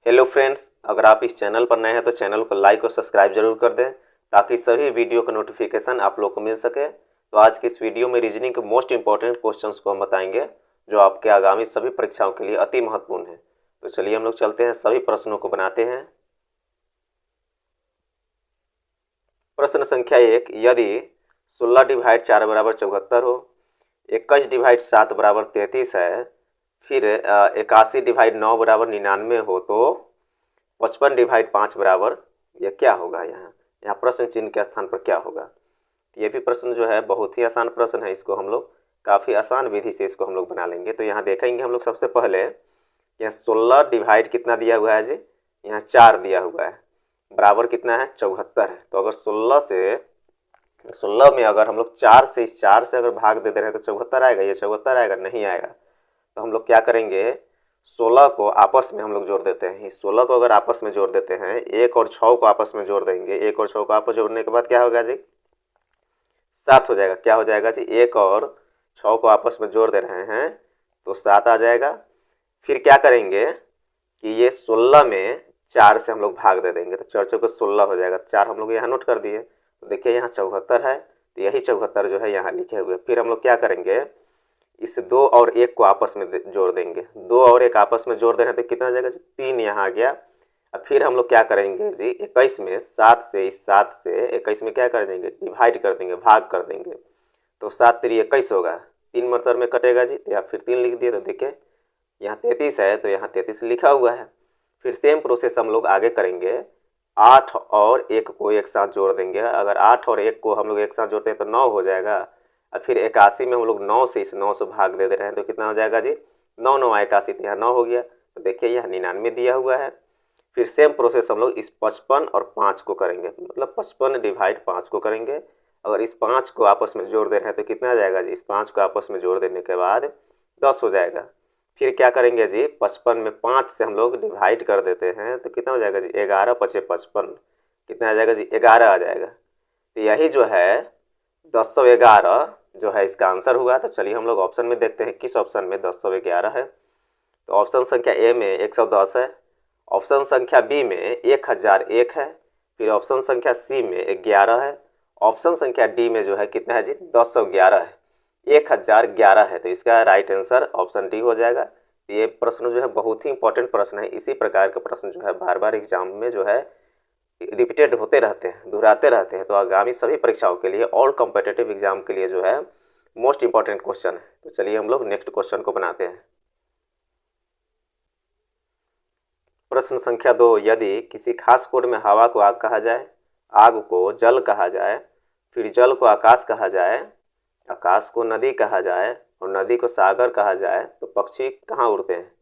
Hello friends, अगर आप इस चैनल पर नए हैं तो चैनल को लाइक और सब्सक्राइब जरूर कर दें ताकि सभी वीडियो का नोटिफिकेशन आप लोग को मिल सके। तो आज की इस वीडियो में रीजनिंग के मोस्ट इंपॉर्टेंट क्वेश्चंस को हम बताएंगे जो आपके आगामी सभी परीक्षाओं के लिए अति महत्वपूर्ण है। तो चलिए हम लोग चलते हैं, सभी प्रश्नों को बनाते हैं। प्रश्न संख्या 1, यदि 16 डिवाइड 4 बराबर 74 हो, 21 डिवाइड 7 बराबर 33 है, फिर 81 डिवाइड 9 बराबर 99 हो तो 55 डिवाइड 5 बराबर यह क्या होगा। यहाँ प्रश्न चिन्ह के स्थान पर क्या होगा। ये भी प्रश्न जो है बहुत ही आसान प्रश्न है। इसको हम लोग काफ़ी आसान विधि से इसको हम लोग बना लेंगे। तो यहाँ देखेंगे हम लोग सबसे पहले यहाँ 16 डिवाइड कितना दिया हुआ है जी, यहाँ 4 दिया हुआ है, बराबर कितना है 74 है। तो अगर 16 में अगर हम लोग 4 से इस 4 से अगर भाग दे दे रहे हैं तो 74 आएगा, ये 74 आएगा, नहीं आएगा। तो हम लोग क्या करेंगे, 16 को आपस में हम लोग जोड़ देते हैं। 16 को अगर आपस में जोड़ देते हैं, 1 और 6 को आपस में जोड़ देंगे, 1 और 6 को आपस जोड़ने के बाद क्या होगा जी, 7 हो जाएगा। क्या हो जाएगा जी, 1 और 6 को आपस में जोड़ दे रहे हैं तो 7 आ जाएगा। फिर क्या करेंगे कि ये 16 में 4 से हम लोग भाग दे देंगे तो 4 चौके 16 हो जाएगा। 4 हम लोग यहाँ नोट कर दिए। तो देखिए यहाँ 74 है, तो यही 74 जो है यहाँ लिखे हुए। फिर हम लोग क्या करेंगे, इस 2 और 1 को आपस में जोड़ देंगे। 2 और 1 आपस में जोड़ दे रहे हैं तो कितना आ जाएगा जी, 3 यहाँ आ गया। अब फिर हम लोग क्या करेंगे जी, 21 में 7 से इस 7 से 21 में क्या कर देंगे, डिवाइड कर देंगे, भाग कर देंगे। तो 7 3 21 होगा, 3 मतलब में कटेगा जी, तो यहाँ फिर 3 लिख दिए। तो देखिए यहाँ 33 है तो यहाँ 33 लिखा हुआ है। फिर सेम प्रोसेस हम लोग आगे करेंगे। 8 और 1 को एक साथ जोड़ देंगे। अगर 8 और 1 को हम लोग एक साथ जोड़ते हैं तो 9 हो जाएगा। और फिर 81 में हम लोग 9 से इस 9 से भाग दे रहे हैं तो कितना हो जाएगा जी, 9 9 81, तो यहाँ 9 हो गया। तो देखिए यहाँ 99 दिया हुआ है। फिर सेम प्रोसेस हम लोग इस 55 और 5 को करेंगे, मतलब 55 डिवाइड 5 को करेंगे। अगर इस 5 को आपस में जोड़ दे रहे हैं तो कितना आ जाएगा जी, इस 5 को आपस में जोड़ देने के बाद 10 हो जाएगा। फिर क्या करेंगे जी, 55 में 5 से हम लोग डिवाइड कर देते हैं तो कितना हो जाएगा जी, 11 5 55, कितना आ जाएगा जी, 11 आ जाएगा। तो यही जो है 1011 जो है इसका आंसर हुआ। तो चलिए हम लोग ऑप्शन में देखते हैं किस ऑप्शन में 1011 है। तो ऑप्शन संख्या ए में 110 है, ऑप्शन संख्या बी में 1001 है, फिर ऑप्शन संख्या सी में 11 है, ऑप्शन संख्या डी में जो है कितना है जी, 1011 है, 1011 है। तो इसका राइट आंसर ऑप्शन डी हो जाएगा। ये प्रश्न जो है बहुत ही इंपॉर्टेंट प्रश्न है। इसी प्रकार का प्रश्न जो है बार बार एग्जाम में जो है रिपीटेड होते रहते हैं, दोहराते रहते हैं। तो आगामी सभी परीक्षाओं के लिए, ऑल कॉम्पिटिटिव एग्जाम के लिए जो है मोस्ट इंपॉर्टेंट क्वेश्चन है। तो चलिए हम लोग नेक्स्ट क्वेश्चन को बनाते हैं। प्रश्न संख्या 2, यदि किसी खास कोड में हवा को आग कहा जाए, आग को जल कहा जाए, फिर जल को आकाश कहा जाए, आकाश को नदी कहा जाए और नदी को सागर कहा जाए तो पक्षी कहाँ उड़ते हैं।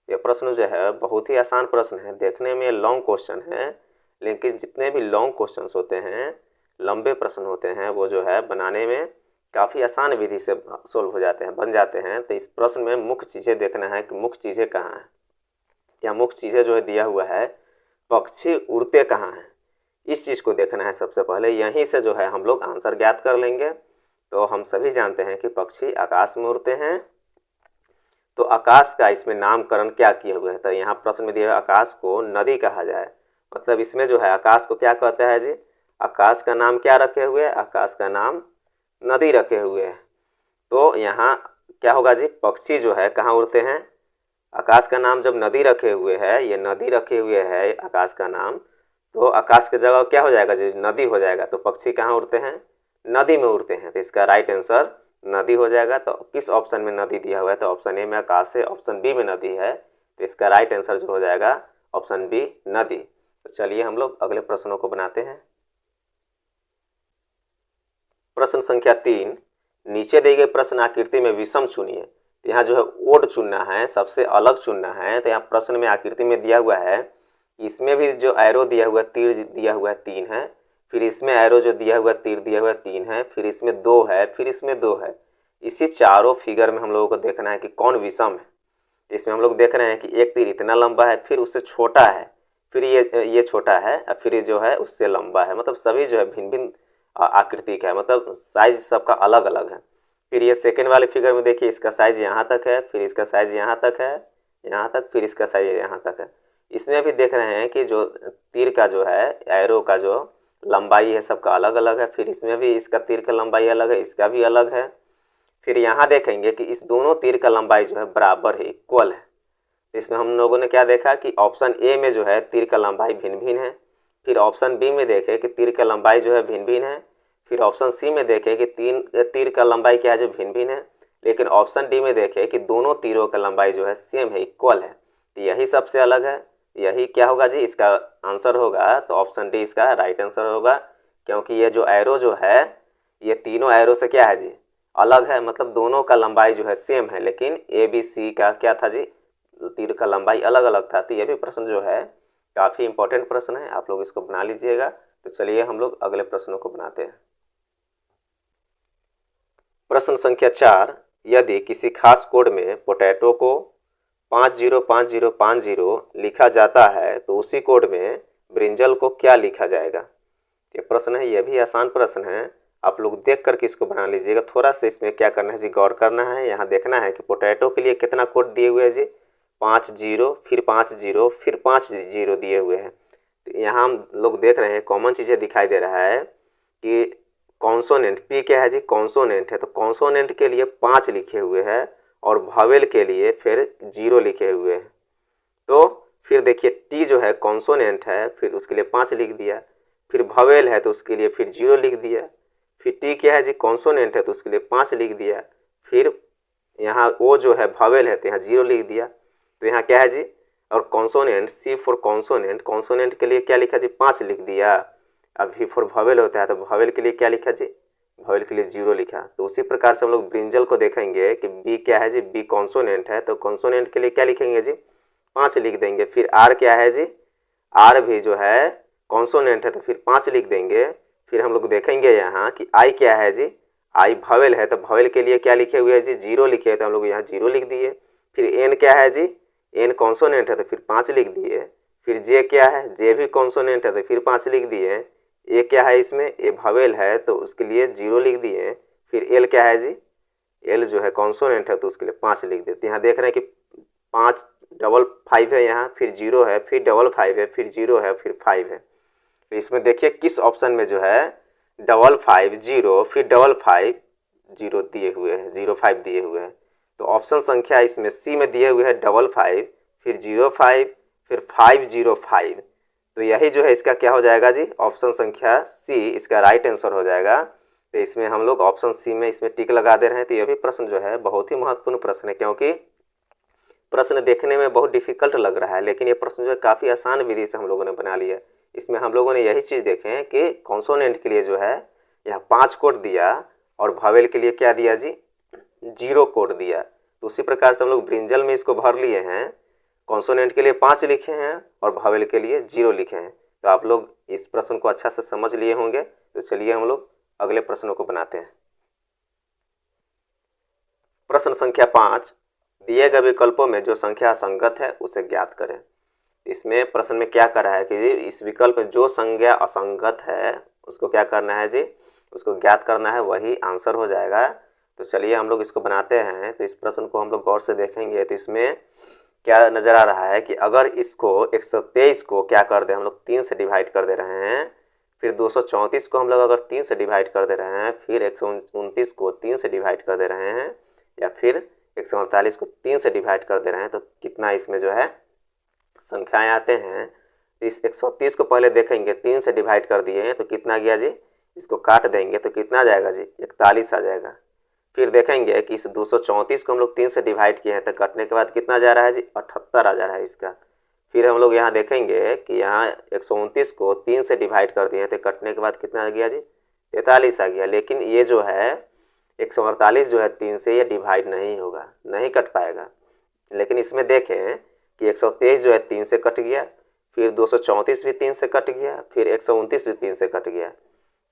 ये प्रश्न जो है बहुत ही आसान प्रश्न है। देखने में लॉन्ग क्वेश्चन है, लेकिन जितने भी लॉन्ग क्वेश्चंस होते हैं, लंबे प्रश्न होते हैं, वो जो है बनाने में काफ़ी आसान विधि से सोल्व हो जाते हैं, बन जाते हैं। तो इस प्रश्न में मुख्य चीज़ें देखना है कि मुख्य चीज़ें कहाँ हैं। या मुख्य चीज़ें जो है दिया हुआ है, पक्षी उड़ते कहाँ हैं, इस चीज़ को देखना है सबसे पहले। यहीं से जो है हम लोग आंसर ज्ञात कर लेंगे। तो हम सभी जानते हैं कि पक्षी आकाश में उड़ते हैं। तो आकाश का इसमें नामकरण क्या किया हुआ है, तो यहाँ प्रश्न में दिया है आकाश को नदी कहा जाए, मतलब इसमें जो है आकाश को क्या कहता है जी, आकाश का नाम क्या रखे हुए हैं, आकाश का नाम नदी रखे हुए हैं। तो यहाँ क्या होगा जी, पक्षी जो है कहाँ उड़ते हैं, आकाश का नाम जब नदी रखे हुए है, ये नदी रखे हुए है आकाश का नाम, तो आकाश की जगह क्या हो जाएगा जी, नदी हो जाएगा। तो पक्षी कहाँ उड़ते हैं, नदी में उड़ते हैं। तो इसका राइट आंसर नदी हो जाएगा। तो किस ऑप्शन में नदी दिया हुआ है, तो ऑप्शन ए में आकाश है, ऑप्शन बी में नदी है। तो इसका राइट आंसर जो हो जाएगा ऑप्शन बी, नदी। तो चलिए हम लोग अगले प्रश्नों को बनाते हैं। प्रश्न संख्या 3, नीचे दिए गए प्रश्न आकृति में विषम चुनिए। तो यहाँ जो है ओड चुनना है, सबसे अलग चुनना है। तो यहाँ प्रश्न में आकृति में दिया हुआ है, इसमें भी जो एरो दिया हुआ, तीर दिया हुआ है 3 है, फिर इसमें एरो जो दिया हुआ तीर दिया हुआ 3 है, फिर इसमें 2 है, फिर इसमें 2 है। इसी चारों फिगर में हम लोगों को देखना है कि कौन विषम है। तो इसमें हम लोग देख रहे हैं कि एक तीर इतना लंबा है, फिर उससे छोटा है, फिर ये छोटा है, और फिर ये जो है उससे लंबा है। मतलब सभी जो है भिन्न भिन्न आकृति का है, मतलब साइज सबका अलग अलग है। फिर ये सेकेंड वाले फिगर में देखिए, इसका साइज यहाँ तक है, फिर इसका साइज यहाँ तक है, यहाँ तक, फिर इसका साइज यहाँ तक है। इसमें भी देख रहे हैं कि जो तीर का जो है, एरो का जो लंबाई है सबका अलग अलग है। फिर इसमें भी इसका तीर का लंबाई अलग है, इसका भी अलग है। फिर यहाँ देखेंगे कि इस दोनों तीर का लंबाई जो है बराबर है, इक्वल है। तो इसमें हम लोगों ने क्या देखा कि ऑप्शन ए में जो है तीर का लंबाई भिन्न भिन्न है। फिर ऑप्शन बी में देखे कि तीर का लंबाई जो है भिन्न भिन्न है। फिर ऑप्शन सी में देखे कि तीर का लंबाई क्या है जो भिन्न भिन्न है। लेकिन ऑप्शन डी में देखे कि दोनों तीरों का लंबाई जो है सेम है, इक्वल है। तो यही सबसे अलग है, यही क्या होगा जी, इसका आंसर होगा। तो ऑप्शन डी इसका राइट आंसर होगा, क्योंकि ये जो एरो जो है ये तीनों एरो से क्या है जी, अलग है। मतलब दोनों का लंबाई जो है सेम है, लेकिन ए बी सी का क्या था जी, तीर का लंबाई अलग अलग था। तो ये भी प्रश्न जो है काफ़ी इंपॉर्टेंट प्रश्न है, आप लोग इसको बना लीजिएगा। तो चलिए हम लोग अगले प्रश्नों को बनाते हैं। प्रश्न संख्या 4, यदि किसी खास कोड में पोटैटो को 505050 लिखा जाता है तो उसी कोड में ब्रिंजल को क्या लिखा जाएगा। ये प्रश्न है, यह भी आसान प्रश्न है, आप लोग देख करके इसको बना लीजिएगा। थोड़ा सा इसमें क्या करना है जी, गौर करना है। यहाँ देखना है कि पोटैटो के लिए कितना कोड दिए हुए हैं जी, 50 फिर 50 फिर 50 दिए हुए हैं। तो यहाँ हम लोग देख रहे हैं कॉमन चीज़ें दिखाई दे रहा है कि कॉन्सोनेंट, पी क्या है जी, कॉन्सोनेंट है। तो कॉन्सोनेंट के लिए 5 लिखे हुए हैं और भावेल के लिए फिर 0 लिखे हुए हैं। तो फिर देखिए टी जो है कॉन्सोनेंट है, फिर उसके लिए 5 लिख दिया। फिर भावेल है तो उसके लिए फिर 0 लिख दिया। फिर टी क्या है जी, कॉन्सोनेंट है तो उसके लिए 5 लिख दिया। फिर यहाँ ओ जो है भावेल है तो यहाँ 0 लिख दिया। तो यहाँ क्या है जी, और consonant, C for consonant, consonant के लिए क्या लिखा जी, 5 लिख दिया। अब भी फॉर भावेल होता है तो भावेल के लिए क्या लिखा जी, भावेल के लिए 0 लिखा। तो उसी प्रकार से हम लोग ब्रिंजल को देखेंगे कि बी क्या है जी, बी कॉन्सोनेंट है तो कॉन्सोनेंट के लिए क्या लिखेंगे जी, 5 लिख देंगे। फिर आर क्या है जी, आर भी जो है कॉन्सोनेंट है तो फिर 5 लिख देंगे। फिर हम लोग देखेंगे यहाँ कि आई क्या है जी, आई भावेल है तो भावेल के लिए क्या लिखे हुए हैं जी, 0 लिखे हैं तो हम लोग यहाँ 0 लिख दिए। फिर एन क्या है जी, एन कॉन्सोनेंट है तो फिर 5 लिख दिए। फिर जे क्या है, जे भी कॉन्सोनेंट है तो फिर 5 लिख दिए। ए क्या है, इसमें ए भावेल है तो उसके लिए 0 लिख दिए। फिर एल क्या है जी, एल जो है कॉन्सोनेंट है तो उसके लिए 5 लिख देते हैं। यहाँ देख रहे हैं कि 5 डबल 5 है यहाँ, फिर 0 है, फिर डबल 5 है, फिर 0 है, फिर 5 है। तो इसमें देखिए किस ऑप्शन में जो है डबल 5 0 फिर डबल 5 0 दिए हुए हैं, 05 दिए हुए हैं। तो ऑप्शन संख्या इसमें सी में दिए हुए हैं डबल 5 फिर 05 फिर 505। तो यही जो है इसका क्या हो जाएगा जी, ऑप्शन संख्या सी इसका राइट आंसर हो जाएगा। तो इसमें हम लोग ऑप्शन सी में इसमें टिक लगा दे रहे हैं। तो यह भी प्रश्न जो है बहुत ही महत्वपूर्ण प्रश्न है, क्योंकि प्रश्न देखने में बहुत डिफिकल्ट लग रहा है, लेकिन ये प्रश्न जो है काफ़ी आसान विधि से हम लोगों ने बना लिया। इसमें हम लोगों ने यही चीज़ देखें कि कॉन्सोनेंट के लिए जो है यहाँ 5 कोड दिया और भावेल के लिए क्या दिया जी, 0 कोड दिया। तो उसी प्रकार से हम लोग ब्रिंजल में इसको भर लिए हैं, कॉन्सोनेंट के लिए 5 लिखे हैं और भावेल के लिए 0 लिखे हैं। तो आप लोग इस प्रश्न को अच्छा से समझ लिए होंगे। तो चलिए हम लोग अगले प्रश्नों को बनाते हैं। प्रश्न संख्या 5, दिए गए विकल्पों में जो संख्या असंगत है उसे ज्ञात करें। इसमें प्रश्न में क्या कर रहा है कि इस विकल्प में जो संख्या असंगत है उसको क्या करना है जी, उसको ज्ञात करना है, वही आंसर हो जाएगा। तो चलिए हम लोग इसको बनाते हैं। तो इस प्रश्न को हम लोग गौर से देखेंगे तो इसमें क्या नज़र आ रहा है कि अगर इसको 123 को क्या कर दे हम लोग 3 से डिवाइड कर दे रहे हैं, फिर 234 को हम लोग अगर 3 से डिवाइड कर दे रहे हैं, फिर 129 को 3 से डिवाइड कर दे रहे हैं, या फिर 148 को 3 से डिवाइड कर दे रहे हैं, तो कितना इसमें जो है संख्याएं आते हैं। तो इस 130 को पहले देखेंगे, 3 से डिवाइड कर दिए हैं तो कितना गया जी, इसको काट देंगे तो कितना जाएगा जी, 41 आ जाएगा। फिर देखेंगे कि इस 234 को हम लोग 3 से डिवाइड किए हैं तो कटने के बाद कितना जा रहा है जी, 78 आ जा रहा है इसका। फिर हम लोग यहाँ देखेंगे कि यहाँ 129 को 3 से डिवाइड कर दिए हैं तो कटने के बाद कितना आ गया जी, 43 आ गया। लेकिन ये जो है 148 जो है 3 से ये डिवाइड नहीं होगा, नहीं कट पाएगा। लेकिन इसमें देखें कि 123 जो है 3 से कट गया, फिर 234 भी 3 से कट गया, फिर 129 भी 3 से कट गया।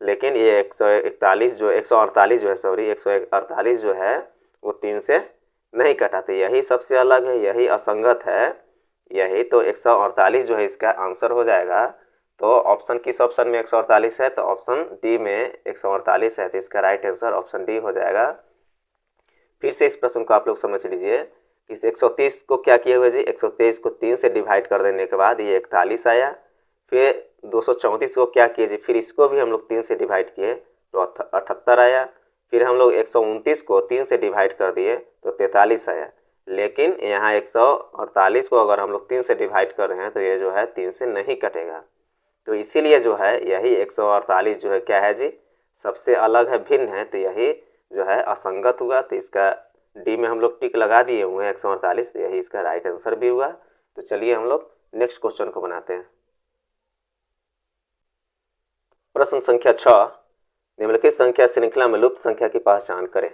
लेकिन ये 148 जो 148 जो है सॉरी 148 जो है वो 3 से नहीं कटा। तो यही सबसे अलग है, यही असंगत है, यही तो 148 जो है इसका आंसर हो जाएगा। तो ऑप्शन किस ऑप्शन में 148 है, तो ऑप्शन डी में 148 है। तो इसका राइट आंसर ऑप्शन डी हो जाएगा। फिर से इस प्रश्न को आप लोग समझ लीजिए इस 130 को क्या किए हुए जी, 123 को 3 से डिवाइड कर देने के बाद ये 41 आया। फिर 234 को क्या किए जी, फिर इसको भी हम लोग 3 से डिवाइड किए तो 78 आया। फिर हम लोग 129 को 3 से डिवाइड कर दिए तो 43 आया। लेकिन यहाँ 148 को अगर हम लोग 3 से डिवाइड कर रहे हैं तो ये जो है 3 से नहीं कटेगा। तो इसीलिए जो है यही 148 जो है क्या है जी, सबसे अलग है, भिन्न है, तो यही जो है असंगत हुआ। तो इसका डी में हम लोग टिक लगा दिए हुए हैं 148, यही इसका राइट आंसर भी हुआ। तो चलिए हम लोग नेक्स्ट क्वेश्चन को बनाते हैं। प्रश्न संख्या 6, निम्नलिखित संख्या श्रृंखला में लुप्त संख्या की पहचान करें।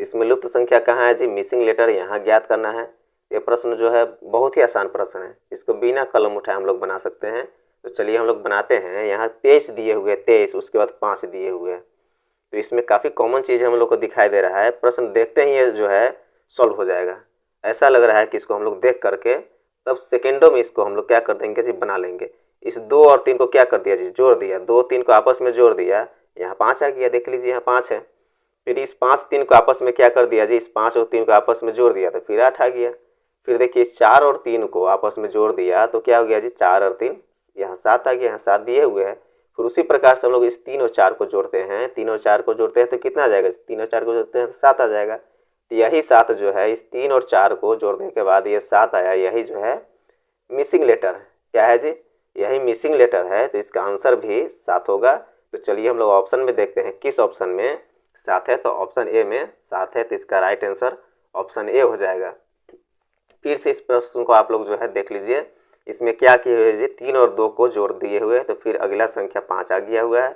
इसमें लुप्त संख्या कहाँ है जी, मिसिंग लेटर यहाँ ज्ञात करना है। ये प्रश्न जो है बहुत ही आसान प्रश्न है, इसको बिना कलम उठाए हम लोग बना सकते हैं। तो चलिए हम लोग बनाते हैं। यहाँ 23 दिए हुए, 23, उसके बाद 5 दिए हुए हैं। तो इसमें काफ़ी कॉमन चीज़ हम लोग को दिखाई दे रहा है। प्रश्न देखते ही ये जो है सॉल्व हो जाएगा। ऐसा लग रहा है कि इसको हम लोग देख करके तब सेकेंडों में इसको हम लोग क्या कर देंगे जी, बना लेंगे। इस 2 और 3 को क्या कर दिया जी, जोड़ दिया। 2 3 को आपस में जोड़ दिया, यहाँ 5 आ गया, देख लीजिए यहाँ 5 है। फिर इस 5 3 को आपस में क्या कर दिया जी, इस 5 और 3 को आपस में जोड़ दिया तो फिर 8 आ गया। फिर देखिए इस 4 और 3 को आपस में जोड़ दिया तो क्या हो गया जी, 4 और 3, यहाँ 7 आ गया, यहाँ 7 दिए हुए हैं। फिर उसी प्रकार से हम लोग इस 3 और 4 को जोड़ते हैं। 3 और 4 को जोड़ते हैं तो कितना आ जाएगा, 3 और 4 को जोड़ते हैं तो 7 आ जाएगा। तो यही 7 जो है, इस 3 और 4 को जोड़ने के बाद ये 7 आया, यही जो है मिसिंग लेटर है। क्या है जी, यही मिसिंग लेटर है। तो इसका आंसर भी 7 होगा। तो चलिए हम लोग ऑप्शन में देखते हैं किस ऑप्शन में 7 है। तो ऑप्शन ए में 7 है, तो इसका राइट आंसर ऑप्शन ए हो जाएगा। फिर से इस प्रश्न को आप लोग जो है देख लीजिए। इसमें क्या किए हुए जी, 3 और 2 को जोड़ दिए हुए, तो फिर अगला संख्या 5 आ गया हुआ है।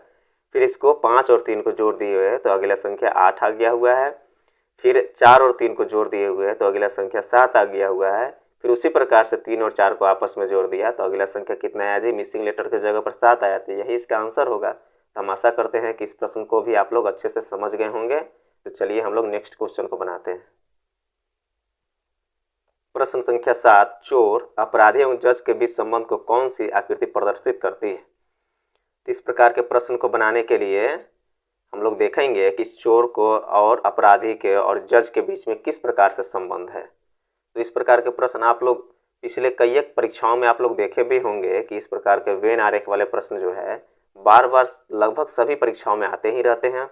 फिर इसको 5 और 3 को जोड़ दिए हुए हैं तो अगला संख्या 8 आ गया हुआ है। फिर 4 और 3 को जोड़ दिए हुए हैं तो अगला संख्या 7 आ गया हुआ है। फिर उसी प्रकार से 3 और 4 को आपस में जोड़ दिया तो अगला संख्या कितना आया जी, मिसिंग लेटर की जगह पर 7 आया। तो यही इसका आंसर होगा। तो हम आशा करते हैं कि इस प्रश्न को भी आप लोग अच्छे से समझ गए होंगे। तो चलिए हम लोग नेक्स्ट क्वेश्चन को बनाते हैं। प्रश्न संख्या 7, चोर, अपराधी एवं जज के बीच संबंध को कौन सी आकृति प्रदर्शित करती है। तो इस प्रकार के प्रश्न को बनाने के लिए हम लोग देखेंगे कि इस चोर को और अपराधी के और जज के बीच में किस प्रकार से संबंध है। तो इस प्रकार के प्रश्न आप लोग पिछले कई एक परीक्षाओं में आप लोग देखे भी होंगे कि इस प्रकार के वेन आरेख वाले प्रश्न जो है बार बार लगभग सभी परीक्षाओं में आते ही रहते हैं।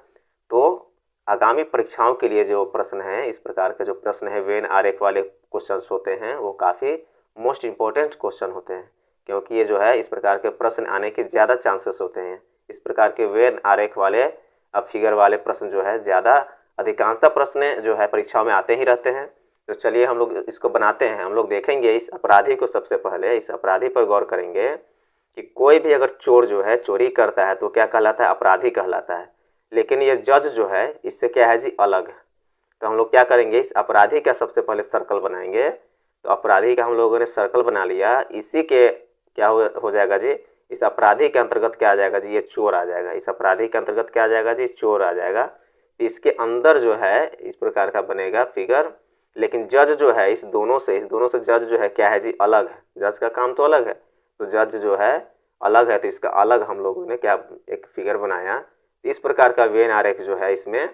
तो आगामी परीक्षाओं के लिए जो प्रश्न है, इस प्रकार के जो प्रश्न है वेन आरेख वाले क्वेश्चंस होते हैं, वो काफ़ी मोस्ट इम्पोर्टेंट क्वेश्चन होते हैं, क्योंकि ये जो है इस प्रकार के प्रश्न आने के ज़्यादा चांसेस होते हैं। इस प्रकार के वेन आरेख वाले फिगर वाले प्रश्न जो है ज़्यादा अधिकांशतः प्रश्न जो है परीक्षाओं में आते ही रहते हैं। तो चलिए हम लोग इसको बनाते हैं। हम लोग देखेंगे इस अपराधी को, सबसे पहले इस अपराधी पर गौर करेंगे कि कोई भी अगर चोर जो है चोरी करता है तो क्या कहलाता है, अपराधी कहलाता है। लेकिन ये जज जो है इससे क्या है जी, अलग है। तो हम लोग क्या करेंगे, इस अपराधी का सबसे पहले सर्कल बनाएंगे। तो अपराधी का हम लोगों ने सर्कल बना लिया, इसी के क्या हो जाएगा जी, इस अपराधी के अंतर्गत क्या आ जाएगा जी, ये चोर आ जाएगा। इस अपराधी के अंतर्गत क्या आ जाएगा जी, चोर आ जाएगा। इसके अंदर जो है इस प्रकार का बनेगा फिगर। लेकिन जज जो है इस दोनों से जज जो है क्या है जी, अलग है। जज का काम तो अलग है, तो जज जो है अलग है, तो इसका अलग हम लोगों ने क्या एक फिगर बनाया। इस प्रकार का वेन आरेख जो है इसमें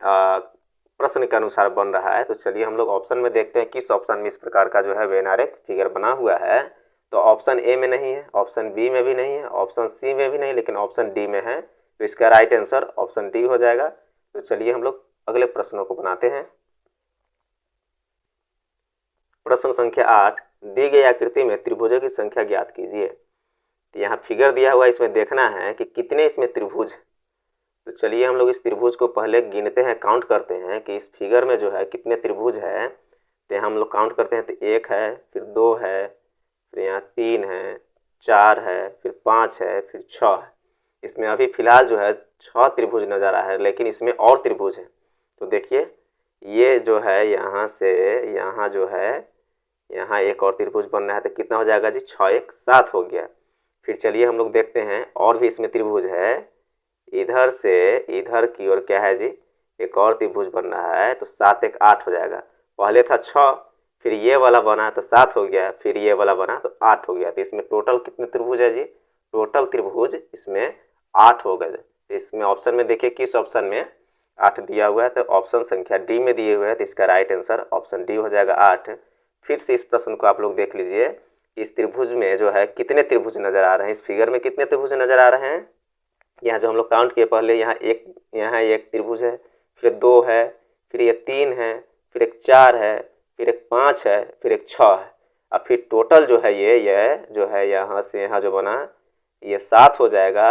प्रश्न के अनुसार बन रहा है। तो चलिए हम लोग ऑप्शन में देखते हैं किस ऑप्शन में इस प्रकार का जो है वेन आरेख फिगर बना हुआ है। तो ऑप्शन ए में नहीं है, ऑप्शन बी में भी नहीं है, ऑप्शन सी में भी नहीं, लेकिन ऑप्शन डी में है। तो इसका राइट आंसर ऑप्शन डी हो जाएगा। तो चलिए हम लोग अगले प्रश्नों को बनाते हैं। प्रश्न संख्या 8, दी गई आकृति में त्रिभुजों की संख्या ज्ञात कीजिए। तो यहाँ फिगर दिया हुआ, इसमें देखना है कि कितने इसमें त्रिभुज। तो चलिए हम लोग इस त्रिभुज को पहले गिनते हैं, काउंट करते हैं कि इस फिगर में जो है कितने त्रिभुज है। तो हम लोग काउंट करते हैं, तो 1 है, फिर 2 है, फिर यहाँ 3 है, 4 है, फिर 5 है, फिर 6 है। इसमें अभी फ़िलहाल जो है 6 त्रिभुज नज़र आ रहा है, लेकिन इसमें और त्रिभुज है। तो देखिए ये जो है यहाँ से यहाँ जो है यहाँ एक और त्रिभुज बन रहा है, तो कितना हो जाएगा जी, 6 1 7 हो गया। फिर चलिए हम लोग देखते हैं और भी इसमें त्रिभुज है। इधर से इधर की ओर क्या है जी, एक और त्रिभुज बन रहा है, तो 7 1 8 हो जाएगा। पहले था 6, फिर ये वाला बना तो 7 हो गया, फिर ये वाला बना तो 8 हो गया। तो इसमें टोटल कितने त्रिभुज है जी, टोटल त्रिभुज इसमें 8 हो गए। तो इसमें ऑप्शन में देखिए किस ऑप्शन में 8 दिया हुआ है, तो ऑप्शन संख्या डी में दिए हुए हैं, तो इसका राइट आंसर ऑप्शन डी हो जाएगा 8। फिर से इस प्रश्न को आप लोग देख लीजिए कि इस त्रिभुज में जो है कितने त्रिभुज नजर आ रहे हैं, इस फिगर में कितने त्रिभुज नजर आ रहे हैं। यहाँ जो हम लोग काउंट किए पहले, यहाँ एक त्रिभुज है, फिर 2 है, फिर ये 3 है, फिर एक 4 है, फिर एक 5 है, फिर एक 6 है। अब फिर टोटल जो है ये जो है यहाँ से यहाँ जो बना ये 7 हो जाएगा।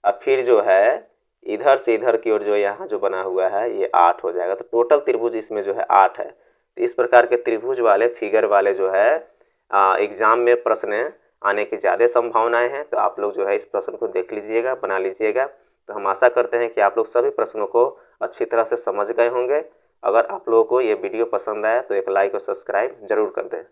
अब फिर जो है इधर से इधर की ओर जो यहाँ जो बना हुआ है ये 8 हो जाएगा। तो टोटल त्रिभुज इसमें जो है 8 है। तो इस प्रकार के त्रिभुज वाले फिगर वाले जो है एग्ज़ाम में प्रश्न आने की ज़्यादा संभावनाएं हैं। तो आप लोग जो है इस प्रश्न को देख लीजिएगा, बना लीजिएगा। तो हम आशा करते हैं कि आप लोग सभी प्रश्नों को अच्छी तरह से समझ गए होंगे। अगर आप लोगों को ये वीडियो पसंद आया तो एक लाइक और सब्सक्राइब जरूर कर दें।